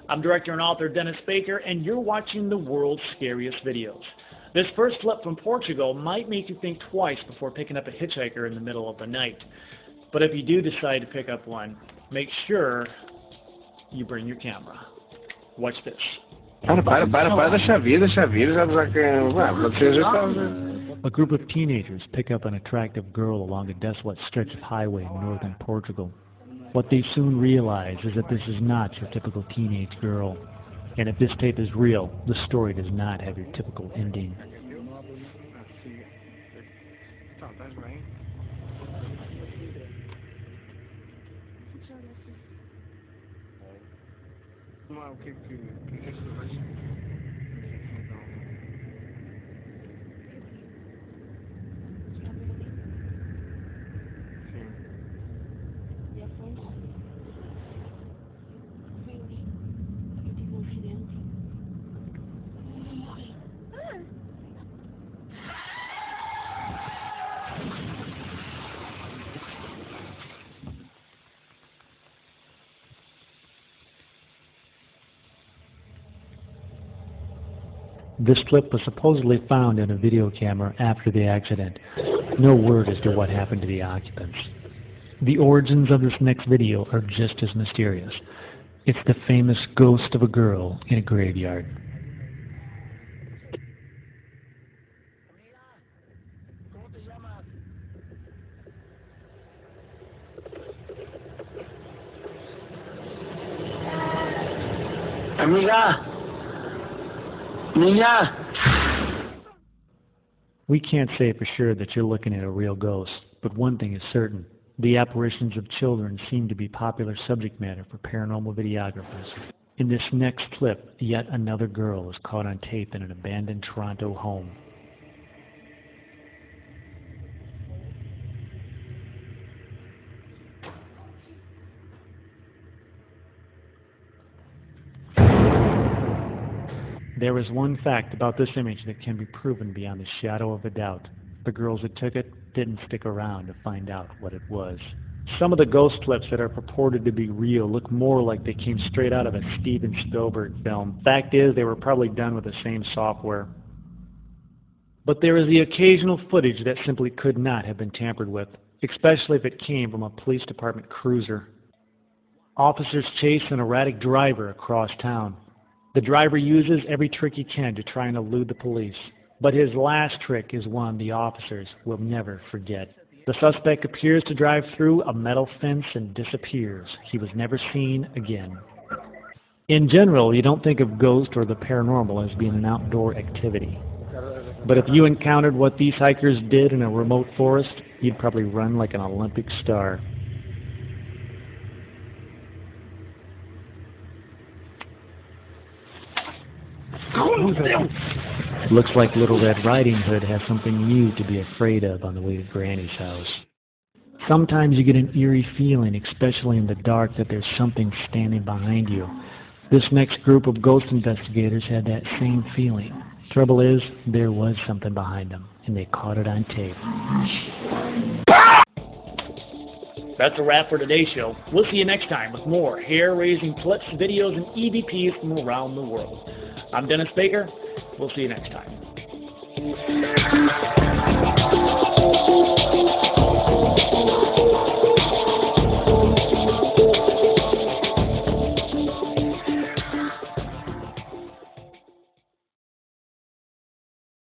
I'm director and author Dennis Baker, and you're watching the world's scariest videos. This first clip from Portugal might make you think twice before picking up a hitchhiker in the middle of the night. But if you do decide to pick up one, make sure you bring your camera. Watch this. Deixa vir, já você já tá... A group of teenagers pick up an attractive girl along a desolate stretch of highway in northern Portugal. What they soon realize is that this is not your typical teenage girl. And if this tape is real, the story does not have your typical ending. This clip was supposedly found in a video camera after the accident. No word as to what happened to the occupants. The origins of this next video are just as mysterious. It's the famous ghost of a girl in a graveyard. Amiga! We can't say for sure that you're looking at a real ghost, but one thing is certain. The apparitions of children seem to be popular subject matter for paranormal videographers. In this next clip, yet another girl is caught on tape in an abandoned Toronto home. There is one fact about this image that can be proven beyond the shadow of a doubt. The girls that took it didn't stick around to find out what it was. Some of the ghost clips that are purported to be real look more like they came straight out of a Steven Spielberg film. Fact is, they were probably done with the same software. But there is the occasional footage that simply could not have been tampered with, especially if it came from a police department cruiser. Officers chase an erratic driver across town. The driver uses every trick he can to try and elude the police, but his last trick is one the officers will never forget. The suspect appears to drive through a metal fence and disappears. He was never seen again. In general, you don't think of ghosts or the paranormal as being an outdoor activity. But if you encountered what these hikers did in a remote forest, you'd probably run like an Olympic star. Looks like Little Red Riding Hood has something new to be afraid of on the way to Granny's house. Sometimes you get an eerie feeling, especially in the dark, that there's something standing behind you. This next group of ghost investigators had that same feeling. Trouble is, there was something behind them, and they caught it on tape. That's a wrap for today's show. We'll see you next time with more hair-raising clips, videos, and EVPs from around the world. I'm Dennis Baker. We'll see you next time.